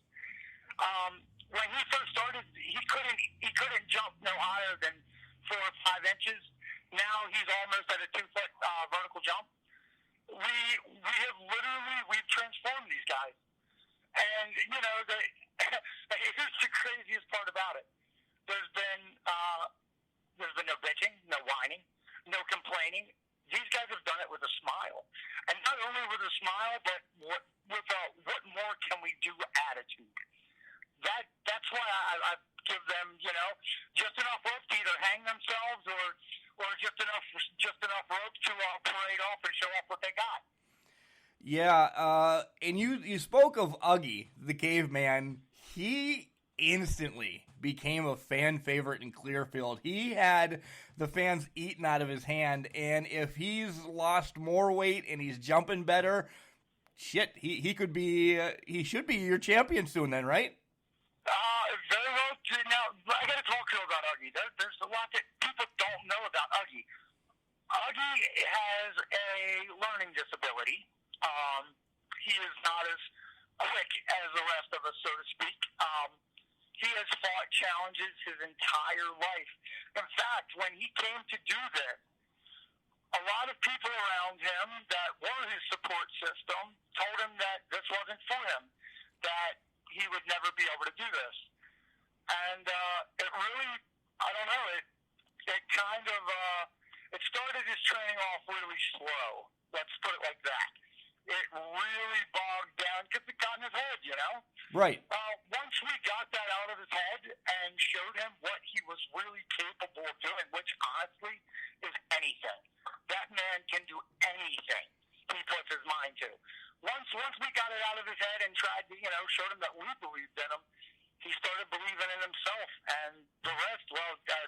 When he first started, he couldn't jump no higher than 4 or 5 inches. Now he's almost at a 2-foot vertical jump. We've transformed these guys. And, here's the craziest part about it. There's been no bitching, no whining, no complaining. These guys have done it with a smile. And not only with a smile, but with a what more can we do attitude. That's why I give them, just enough rope to either hang themselves or just enough rope to parade off and show off what they got. Yeah, and you spoke of Uggy, the caveman. He instantly became a fan favorite in Clearfield. He had the fans eating out of his hand, and if he's lost more weight and he's jumping better, shit, he should be your champion soon then, right? Very well. Now, I got to talk to you about Uggy. There's a lot that people don't know about Uggy. Uggy has a learning disability. He is not as quick as the rest of us, so to speak. He has fought challenges his entire life. In fact, when he came to do this, a lot of people around him that were his support system told him that this wasn't for him, that he would never be able to do this. And it really, I don't know, it kind of, it started his training off really slow. Let's put it like that. It really bogged down because it got in his head, Right. Once we got that out of his head and showed him what he was was really capable of doing, which honestly is anything. That man can do anything he puts his mind to. Once we got it out of his head and tried to, showed him that we believed in him, he started believing in himself, and the rest,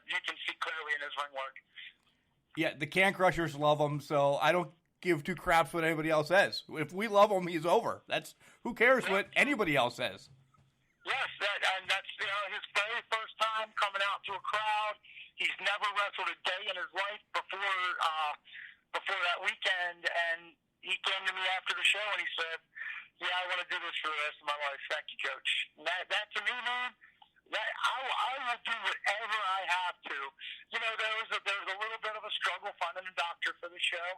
you can see clearly in his ring work. Yeah, the Can Crushers love him, so I don't give two craps what anybody else says. If we love him, he's over. Who cares what anybody else says? Yes, that's his very first time coming out to a crowd. He's never wrestled a day in his life before that weekend, and he came to me after the show and he said, "Yeah, I want to do this for the rest of my life. Thank you, Coach." That to me, man, I will do whatever I have to. There was a little bit of a struggle finding a doctor for the show.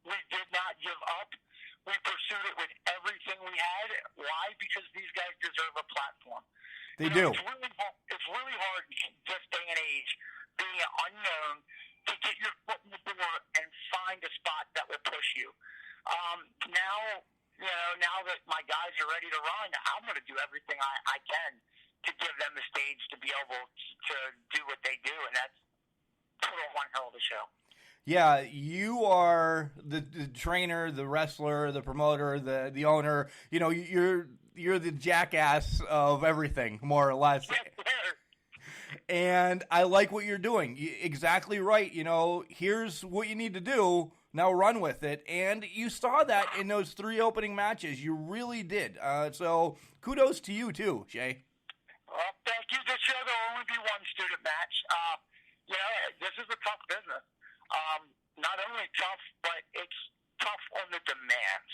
We did not give up. We pursued it with everything we had. Why? Because these guys deserve a platform. They do. It's really hard in this day and age, being an unknown, to get your foot in the door and find a spot that will push you. Now that my guys are ready to run, I'm going to do everything I can to give them the stage to be able to do what they do, and that's put on one hell of a show. Yeah, you are the trainer, the wrestler, the promoter, the owner. You're the jackass of everything, more or less. Yes, sir. And I like what you're doing. Exactly right. Here's what you need to do. Now run with it. And you saw that in those 3 opening matches. You really did. So kudos to you, too, Shay. Well, thank you. This show, there'll only be one student match. This is a tough business. Not only tough, but it's tough on the demands.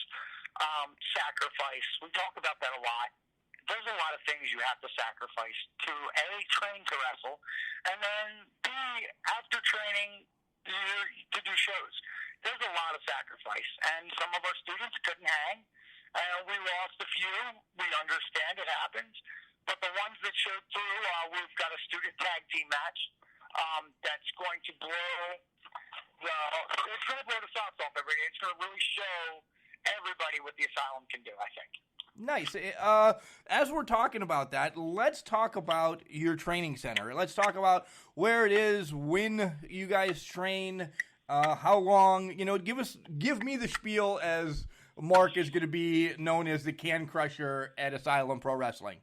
Sacrifice. We talk about that a lot. There's a lot of things you have to sacrifice to, A, train to wrestle, and then, B, after training, to do shows. There's a lot of sacrifice, and some of our students couldn't hang. We lost a few. We understand it happens. But the ones that showed through, we've got a student tag team match that's going to blow the socks off everybody. It's going to really show everybody what the Asylum can do, I think. Nice. As we're talking about that, let's talk about your training center. Let's talk about where it is, when you guys train, how long. Give me the spiel as Mark is going to be known as the Can Crusher at Asylum Pro Wrestling.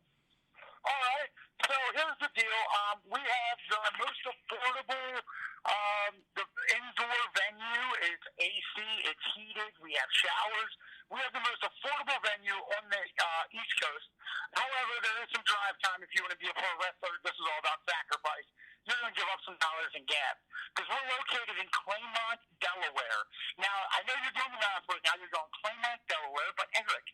All right. So here's the deal. We have the most affordable. The indoor venue is AC. It's heated. We have showers. We have the most affordable venue on the East Coast. However, there is some drive time if you want to be a pro wrestler. This is all about sacrifice. You're going to give up some dollars in gas. Because we're located in Claymont, Delaware. Now, I know you're doing the math right now. You're going Claymont, Delaware. But, Eric,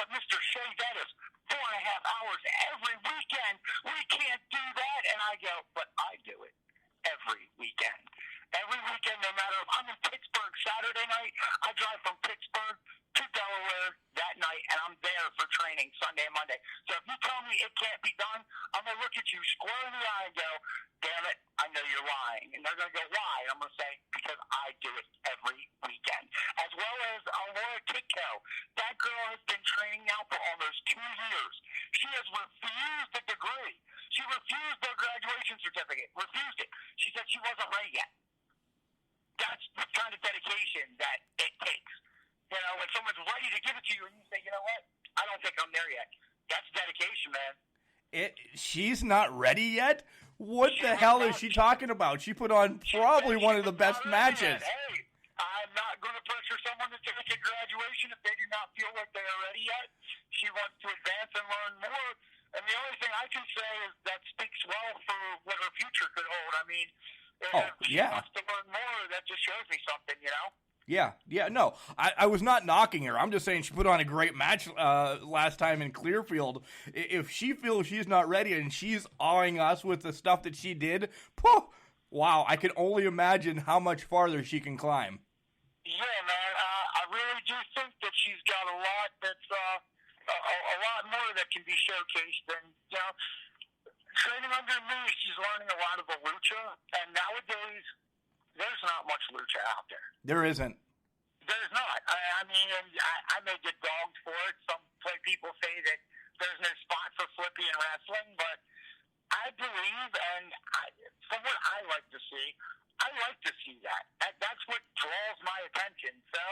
Mr. Shea, that is 4.5 hours every weekend. We can't do that. And I go, but I do it every weekend. Every weekend, no matter if I'm in Pittsburgh Saturday night, I drive from Pittsburgh to Delaware that night, and I'm there for training Sunday and Monday. So if you tell me it can't be done, I'm going to look at you square in the eye and go, damn it, I know you're lying. And they're going to go, why? And I'm going to say, because I do it every weekend. As well as Laura Kitco. That girl has been training now for almost 2 years. She has refused a degree. She refused their graduation certificate. Refused it. She said she wasn't ready yet. That's the kind of dedication that it takes. When someone's ready to give it to you and you say, you know what, I don't think I'm there yet. That's dedication, man. She's not ready yet? What the hell is she talking about? She put on probably one of the best matches. Hey, I'm not going to pressure someone to take a graduation if they do not feel like they are ready yet. She wants to advance and learn more. And the only thing I can say is that speaks well for what her future could hold. I mean, if she wants to learn more, that just shows me something, Yeah, no, I was not knocking her. I'm just saying she put on a great match last time in Clearfield. If she feels she's not ready and she's awing us with the stuff that she did, wow, I can only imagine how much farther she can climb. Yeah, man, I really do think that she's got a lot that's a lot more that can be showcased. And, training under me, she's learning a lot of the lucha, and nowadays, there's not much lucha out there. There isn't. There's not. I mean, I may get dogged for it. Some people say that there's no spot for flippy in wrestling, but I believe, and from what I like to see, I like to see that. That's what draws my attention. So,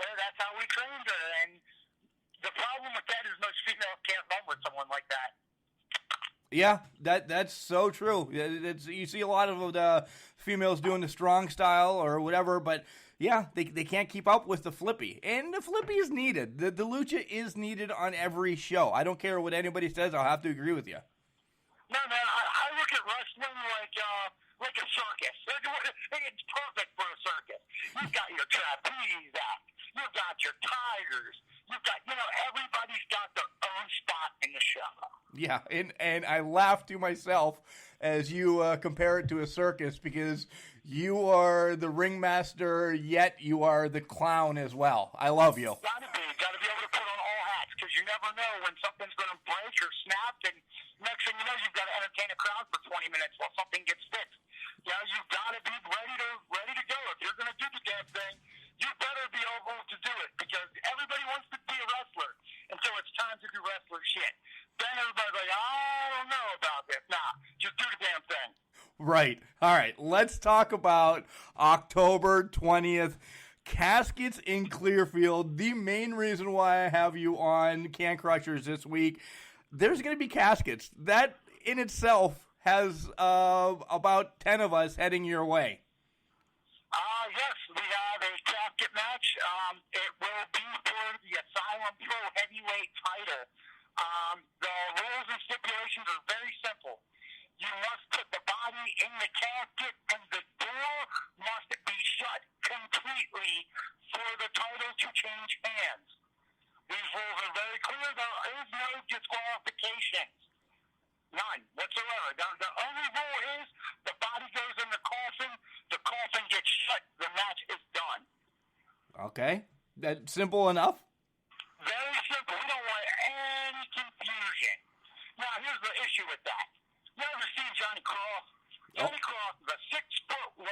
that's how we trained her. And the problem with that is most females can't run with someone like that. Yeah, that's so true. You see a lot of the females doing the strong style or whatever, but yeah, they can't keep up with the flippy. And the flippy is needed. The lucha is needed on every show. I don't care what anybody says. I'll have to agree with you. No, man, I look at wrestling like a circus. It's perfect for a circus. You've got your trapeze act. You've got your tigers. You've got, everybody's got their own spot in the show. Yeah, and I laugh to myself as you compare it to a circus because you are the ringmaster, yet you are the clown as well. I love you. Got to be able to put on all hats because you never know when something's going to break or snap, and next thing you know, you've got to entertain a crowd for 20 minutes while something gets fixed. You've got to be ready to go. If you're going to do the damn thing, you better be able to do it because everybody wants to be a wrestler until it's time to do wrestler shit. Then everybody's like, I don't know about this. Nah, just do the damn thing. Right. All right. Let's talk about October 20th. Caskets in Clearfield. The main reason why I have you on Can Crushers this week, there's going to be caskets. That in itself has about 10 of us heading your way. Yes, we have a casket match. It will be for the Asylum Pro Heavyweight title. The rules and stipulations are very simple. You must put the body in the casket, and the door must be shut completely for the title to change hands. These rules are very clear. There is no disqualifications. None whatsoever. The only rule is the body goes in the coffin gets shut, the match is done. Okay. That's simple enough? Very simple. We don't want any confusion. Now, here's the issue with that. You ever seen Johnny Cross? Johnny Cross is a 6'1",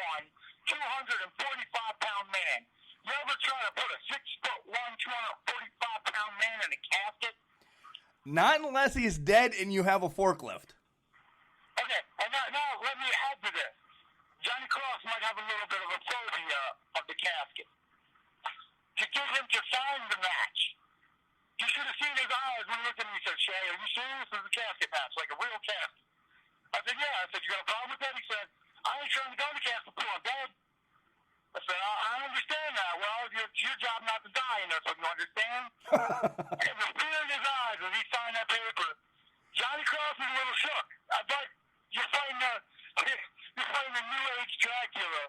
245-pound man. You ever try to put a 6'1", 245-pound man in a casket? Not unless he's dead and you have a forklift. Okay, and now let me add to this. Johnny Cross might have a little bit of a phobia of the casket. To get him to sign the match, you should have seen his eyes when he looked at me and said, Shay, are you serious? This is a casket match, like a real casket. I said, yeah. I said, you got a problem with that? He said, I ain't trying to go to the casket before I'm dead. I said, I understand that. Well, it's your job not to die, and that's what you understand. And the fear in his eyes as he signed that paper, Johnny Cross is a little shook. I thought you're fighting the New Age Dracula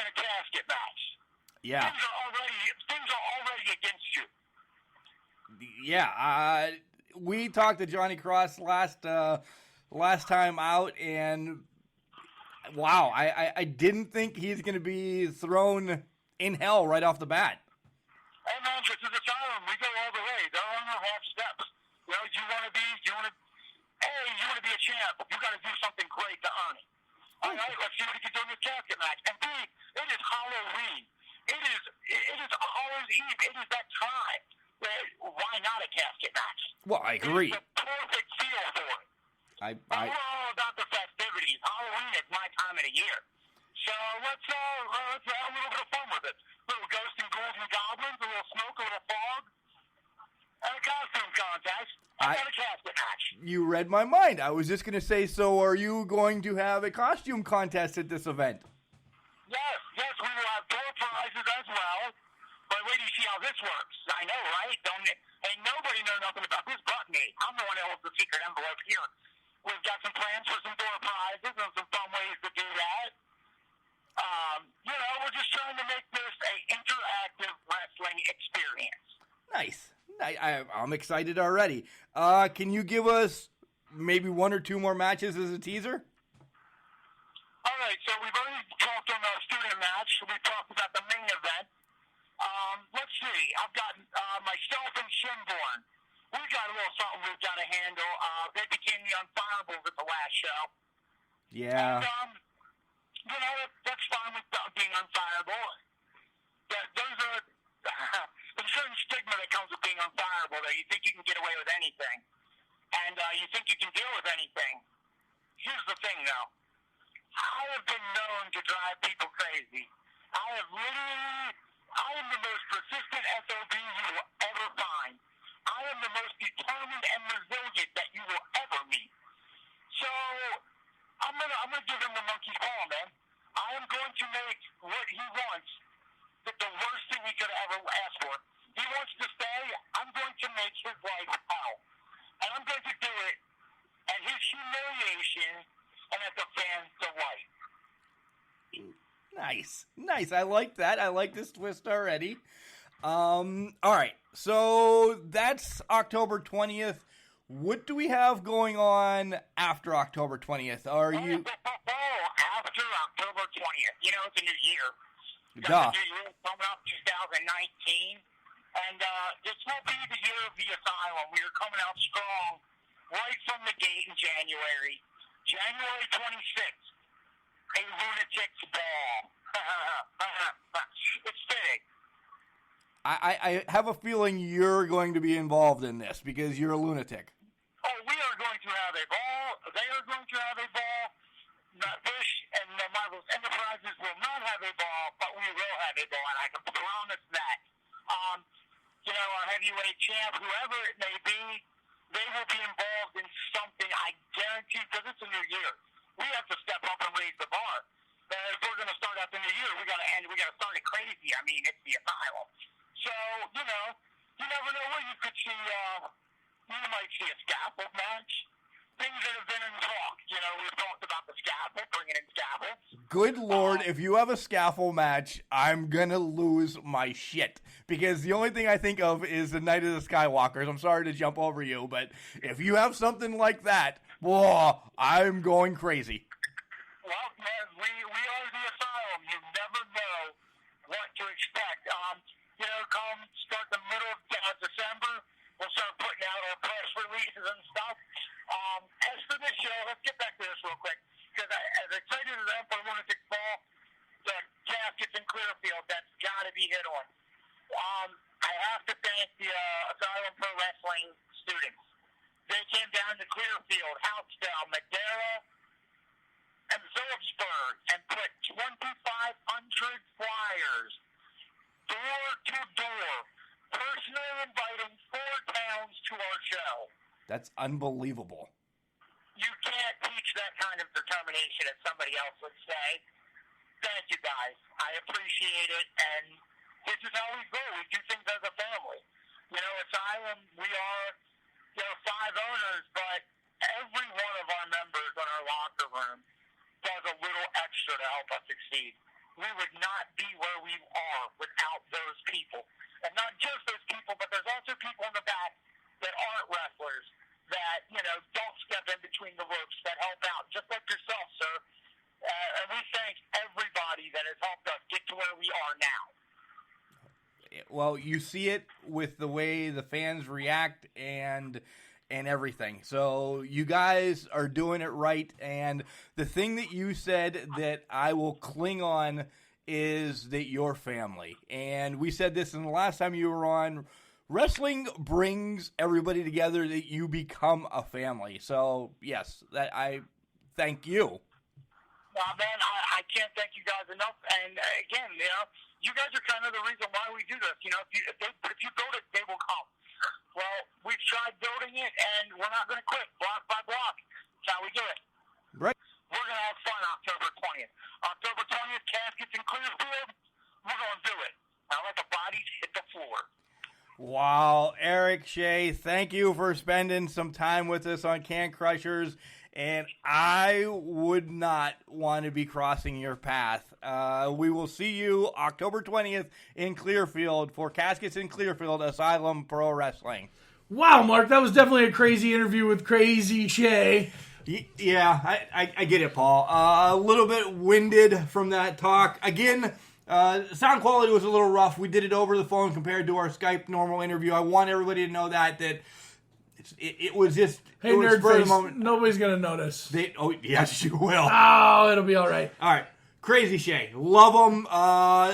in a casket match. Yeah. Things are already against you. Yeah. We talked to Johnny Cross last time out, and wow, I didn't think he's going to be thrown in hell right off the bat. Hey man, this is Asylum. We go all the way. There are no half steps. You want to be a champ. You got to do something great to earn it. All right, let's see what you can do in this casket match. And B, it is Halloween. It is Halloween's Eve. It is that time. Why not a casket match? Well, I agree. It's the perfect feel for it. We're all about the festivities. Halloween is my time of the year. So let's have a little bit of fun with it. A little ghosts and ghouls and goblins, a little smoke, a little fog, and a costume contest, and then a casket match. You read my mind. I was just going to say, so are you going to have a costume contest at this event? Yes, we will have door prizes as well. But wait till you see how this works. I know, right? Ain't nobody know nothing about this but me. I'm the one that holds the secret envelope here. We've got some plans for some door prizes and some fun ways to do that. We're just trying to make this an interactive wrestling experience. Nice. I'm excited already. Can you give us maybe one or two more matches as a teaser? All right, so we've already talked on the student match. We talked about the main event. Let's see. I've got myself and Shinborn. We got a little something we've got to handle. They became the Unfireables at the last show. Yeah. And, that's fine with being unfireable. There's a certain stigma that comes with being unfireable, that you think you can get away with anything. And you think you can deal with anything. Here's the thing, though. I have been known to drive people crazy. I am the most persistent SOB you will ever find. I am the most determined and resilient that you will ever meet. So, I'm gonna give him the monkey's paw, man. I am going to make what he wants the worst thing he could ever ask for. He wants to stay. I'm going to make his life hell. And I'm going to do it at his humiliation and at the fans' delight. Nice. I like that. I like this twist already. All right. So that's October 20th. What do we have going on after October 20th? Are you... After October 20th. You know, it's a new year. Duh. The new year coming up, 2019. And this will be the year of the Asylum. We are coming out strong right from the gate in January. January 26th. A lunatic's ball. It's fitting. I have a feeling you're going to be involved in this because you're a lunatic. Oh, we are going to have a ball. They are going to have a ball. Fish and the Marvel's Enterprises will not have a ball, but we will have a ball, and I can promise that. You know, our heavyweight champ, whoever it may be, they will be involved in something, I guarantee, because it's a new year. We have to step up and raise the bar. If we're going to start out the new year, we got to start it crazy. I mean, it's the Asylum. So, you know, you never know where you could see, you might see a scaffold match. Things that have been in talk. You know, we've talked about the scaffold, bringing in scaffolds. Good Lord, if you have a scaffold match, I'm going to lose my shit. Because the only thing I think of is the Night of the Skywalkers. I'm sorry to jump over you, but if you have something like that, whoa, I'm going crazy. Well, man, we are the Asylum. You never know what to expect. You know, come start the middle of December, we'll start putting out our press releases and stuff. As for this show, let's get back to this real quick. Because as excited as I am for Lunatic Ball, the caskets in Clearfield, that's got to be hit on. I have to thank the Asylum Pro Wrestling students. They came down to Clearfield, Houtzdale, Madera, and Phillipsburg, and put 2,500 flyers, door to door, personally inviting 4 towns to our show. That's unbelievable. You can't teach that kind of determination, as somebody else would say. Thank you, guys. I appreciate it, and this is how we go. We do things as a family. You know, Asylum, we are, you know, 5 owners, but every one of our members in our locker room does a little extra to help us succeed. We would not be where we are without those people. And not just those people, but there's also people in the back that aren't wrestlers, that, you know, don't step in between the ropes, that help out, just like yourself, sir. And we thank everybody that has helped us get to where we are now. Well, you see it with the way the fans react and everything. So you guys are doing it right. And the thing that you said that I will cling on is that you're family. And we said this in the last time you were on. Wrestling brings everybody together, that you become a family. So, yes, that I thank you. Man, I can't thank you guys enough. And again, you know, you guys are kind of the reason why we do this. You know, if you build it, they will come. Well, we've tried building it, and we're not going to quit block by block. That's how we do it. Right. We're going to have fun October 20th. October 20th, caskets in Clearfield. We're going to do it. Now let the bodies hit the floor. Wow, Eric Shea, thank you for spending some time with us on Can Crushers. And I would not want to be crossing your path. We will see you October 20th in Clearfield for Caskets in Clearfield, Asylum Pro Wrestling. Wow, Mark, that was definitely a crazy interview with Crazi Shea. Yeah, I get it, Paul. A little bit winded from that talk. Again, sound quality was a little rough. We did it over the phone compared to our Skype normal interview. I want everybody to know that it was just... Hey, Nerdface, nobody's going to notice. Oh, yes, you will. Oh, it'll be all right. All right. Crazi Shea. Love them.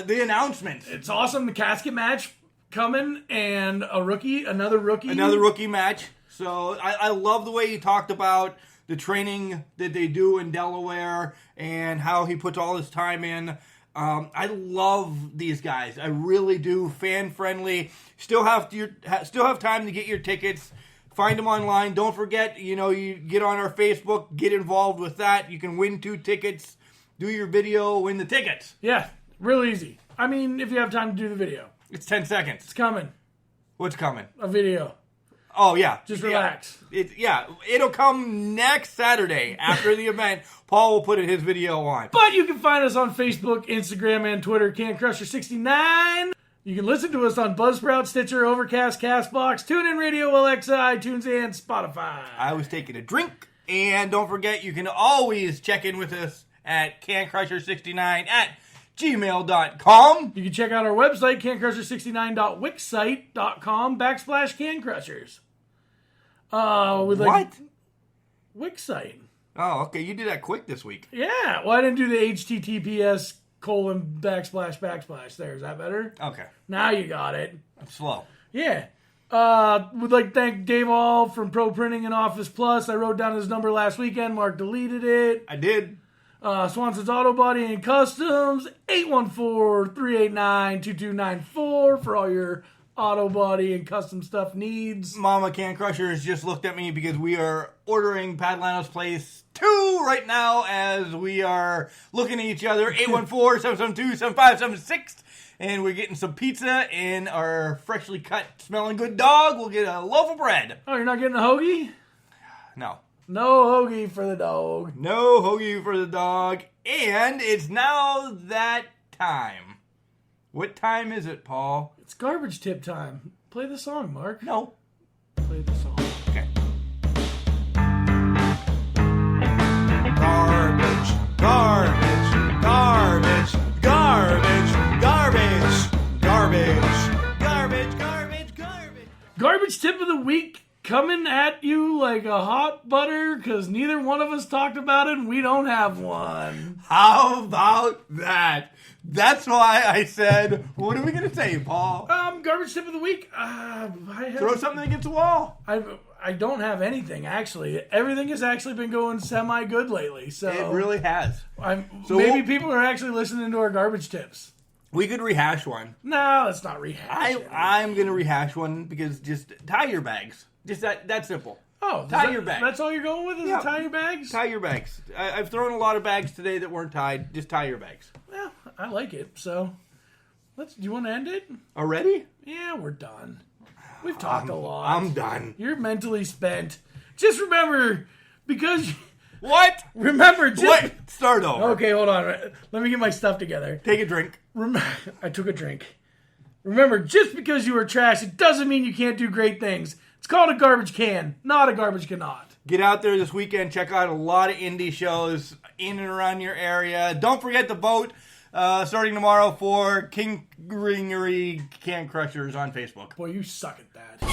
The announcement. It's awesome. The casket match coming, and another rookie. Another rookie match. So I love the way you talked about the training that they do in Delaware and how he puts all his time in. I love these guys. I really do. Fan friendly. Still have time to get your tickets. Find them online. Don't forget, you get on our Facebook, get involved with that. You can win 2 tickets. Do your video, win the tickets. Yeah, real easy. I mean, if you have time to do the video. It's 10 seconds. It's coming. What's coming? A video. Oh, yeah. Just relax. It'll come next Saturday after the event. Paul will put his video on. But you can find us on Facebook, Instagram, and Twitter, CanCrusher69. You can listen to us on Buzzsprout, Stitcher, Overcast, CastBox, TuneIn Radio, Alexa, iTunes, and Spotify. I was taking a drink. And don't forget, you can always check in with us at CanCrusher69 at gmail.com. You can check out our website, cancrusher69.wixsite.com/cancrushers. What? Wixsite. Oh, okay. You did that quick this week. Yeah. Well, I didn't do the https://. There, is that better? Okay. Now you got it. I'm slow. Yeah. Would like to thank Dave All from Pro Printing and Office Plus. I wrote down his number last weekend. Mark deleted it. I did. Swanson's Auto Body and Customs, 814-389-2294 for all your auto body and custom stuff needs. Mama Can Crusher has just looked at me because we are ordering Padlano's Place 2 right now as we are looking at each other. 814-772-7576. And we're getting some pizza and our freshly cut, smelling good dog will get a loaf of bread. Oh, you're not getting a hoagie? No. No hoagie for the dog. No hoagie for the dog. And it's now that time. What time is it, Paul? It's garbage tip time. Play the song, Mark. No. Play the song. Okay. Garbage, garbage, garbage, garbage, garbage, garbage, garbage, garbage, garbage. Garbage tip of the week coming at you like a hot butter because neither one of us talked about it and we don't have one. How about that? That's why I said, what are we going to say, Paul? Garbage tip of the week. Throw something against the wall. I don't have anything, actually. Everything has actually been going semi-good lately. So It really has. Maybe people are actually listening to our garbage tips. We could rehash one. No, let's not rehash it. I'm going to rehash one because just tie your bags. Just that simple. Oh, tie your bags. That's all you're going with is Yeah. tie your bags? Tie your bags. I've thrown a lot of bags today that weren't tied. Just tie your bags. Well, I like it. So, do you want to end it? Already? Yeah, we're done. We've talked a lot. I'm done. You're mentally spent. Just remember, because... What? Remember, just... What? Start over. Okay, hold on. Let me get my stuff together. Take a drink. I took a drink. Remember, just because you are trash, it doesn't mean you can't do great things. It's called a garbage can, not a garbage cannot. Get out there this weekend. Check out a lot of indie shows in and around your area. Don't forget to vote starting tomorrow for King Ringery Can Crushers on Facebook. Boy, you suck at that.